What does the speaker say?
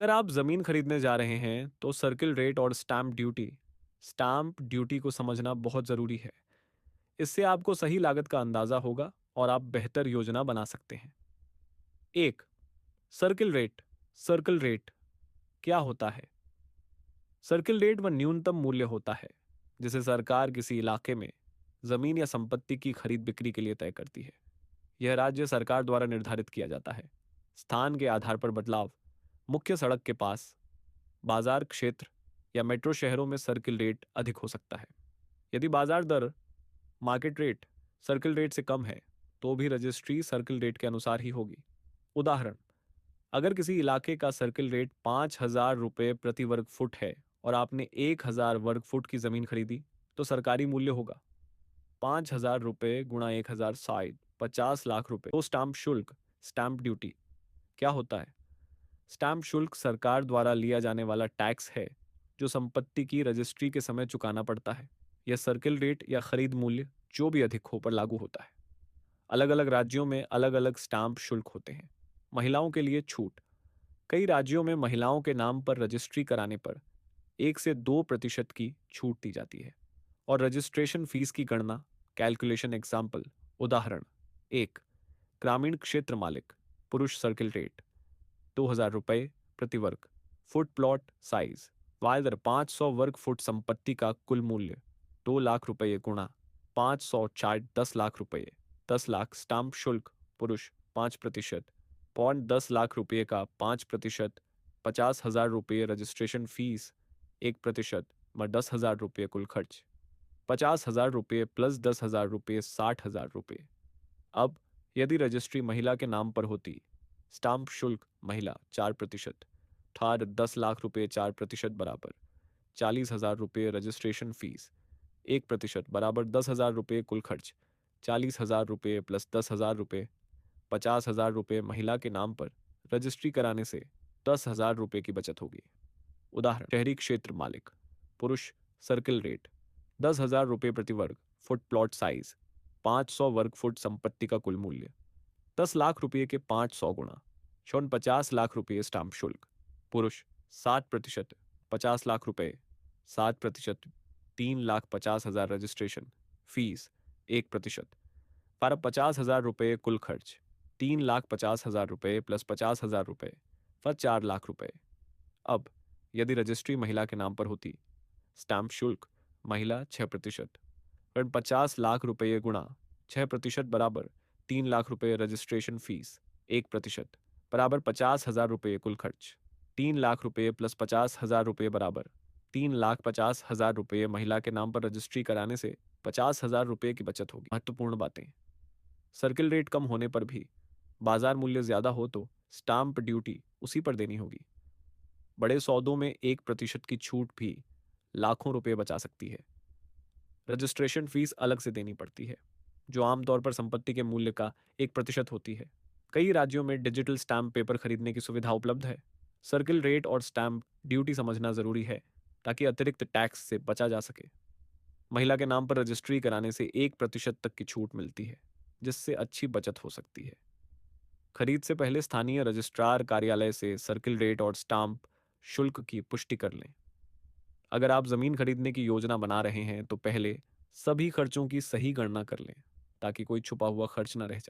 अगर आप ज़मीन खरीदने जा रहे हैं तो सर्किल रेट और स्टाम्प ड्यूटी को समझना बहुत ज़रूरी है। इससे आपको सही लागत का अंदाज़ा होगा और आप बेहतर योजना बना सकते हैं। एक, सर्किल रेट। सर्किल रेट क्या होता है? सर्किल रेट वह न्यूनतम मूल्य होता है जिसे सरकार किसी इलाके में जमीन या संपत्ति की खरीद बिक्री के लिए तय करती है। यह राज्य सरकार द्वारा निर्धारित किया जाता है। स्थान के आधार पर बदलाव, मुख्य सड़क के पास, बाजार क्षेत्र या मेट्रो शहरों में सर्किल रेट अधिक हो सकता है। यदि बाजार दर मार्केट रेट सर्किल रेट से कम है तो भी रजिस्ट्री सर्किल रेट के अनुसार ही होगी। उदाहरण, अगर किसी इलाके का सर्किल रेट 5,000 रुपये प्रति वर्ग फुट है और आपने 1,000 वर्ग फुट की जमीन खरीदी तो सरकारी मूल्य होगा 5,000 रुपये गुणा 1,000, 50 लाख रुपए। तो स्टाम्प ड्यूटी क्या होता है? स्टैम्प शुल्क सरकार द्वारा लिया जाने वाला टैक्स है जो संपत्ति की रजिस्ट्री के समय चुकाना पड़ता है। यह सर्किल रेट या खरीद मूल्य जो भी अधिक हो पर लागू होता है। अलग अलग राज्यों में अलग अलग स्टैम्प शुल्क होते हैं। महिलाओं के लिए छूट। कई राज्यों में महिलाओं के नाम पर रजिस्ट्री कराने पर 1 से 2% की छूट दी जाती है। और रजिस्ट्रेशन फीस की गणना, कैलकुलेशन एग्जाम्पल, उदाहरण, एक, ग्रामीण क्षेत्र मालिक, पुरुष सर्किल रेट 2,000 रुपये प्रति वर्ग फुट। प्लॉट साइज, वायदर 500 वर्ग फुट संपत्ति का कुल मूल्य 2 लाख रुपये गुणा 500, 10 लाख रुपये। 10 लाख स्टाम्प शुल्क, पुरुष 5%, पौन 10 लाख रुपये का 5%, 50,000 रुपये रजिस्ट्रेशन फीस 1%, 10,000 रुपये कुल खर्च। 50,000 रुपये प्लस 10,000 रुपये, 60,000 रुपये। अब यदि रजिस्ट्री महिला के नाम पर होती, स्टाम्प शुल्क महिला 4%, ठार 10 लाख रुपये 4% बराबर 40,000 रुपये रजिस्ट्रेशन फीस 1% बराबर 10,000 रुपये कुल खर्च। 40,000 रुपये प्लस 10,000 रुपये, 50,000 रुपये महिला के नाम पर रजिस्ट्री कराने से 10,000 रुपये की बचत होगी। उदाहरण, शहरी क्षेत्र मालिक, पुरुष सर्किल रेट 10,000 रुपये प्रति वर्ग फुट। प्लॉट साइज 500 वर्ग फुट संपत्ति का कुल मूल्य 10 लाख रुपये के 500 गुणा 50 लाख रुपये स्टाम्प शुल्क, पुरुष 60%, 50 लाख रुपये 60%, 3,50,000 रजिस्ट्रेशन फीस 1%, 50,000 रुपये कुल खर्च 3,50,000 रुपये प्लस 50,000 रुपये पर 4 लाख रुपये। अब यदि रजिस्ट्री महिला के नाम पर होती, स्टैम्प शुल्क महिला 6%, ऋण 50 लाख रुपये गुणा 6% बराबर 3 लाख रुपये रजिस्ट्रेशन फीस 1% बराबर 50,000 रुपये कुल खर्च। 3 लाख रुपये प्लस 50,000 रुपये बराबर 3,50,000 रुपये महिला के नाम पर रजिस्ट्री कराने से 50,000 रुपये की बचत होगी। महत्वपूर्ण बातें, सर्किल रेट कम होने पर भी बाजार मूल्य ज्यादा हो तो स्टाम्प ड्यूटी उसी पर देनी होगी। बड़े सौदों में 1% की छूट भी लाखों रुपए बचा सकती है। रजिस्ट्रेशन फीस अलग से देनी पड़ती है जो आमतौर पर संपत्ति के मूल्य का 1% होती है। कई राज्यों में डिजिटल स्टैम्प पेपर खरीदने की सुविधा उपलब्ध है। सर्किल रेट और स्टैम्प ड्यूटी समझना जरूरी है ताकि अतिरिक्त टैक्स से बचा जा सके। महिला के नाम पर रजिस्ट्री कराने से 1% तक की छूट मिलती है जिससे अच्छी बचत हो सकती है। खरीद से पहले स्थानीय रजिस्ट्रार कार्यालय से सर्किल रेट और स्टाम्प शुल्क की पुष्टि कर लें। अगर आप जमीन खरीदने की योजना बना रहे हैं तो पहले सभी खर्चों की सही गणना कर लें ताकि कोई छुपा हुआ खर्च न रह जाए।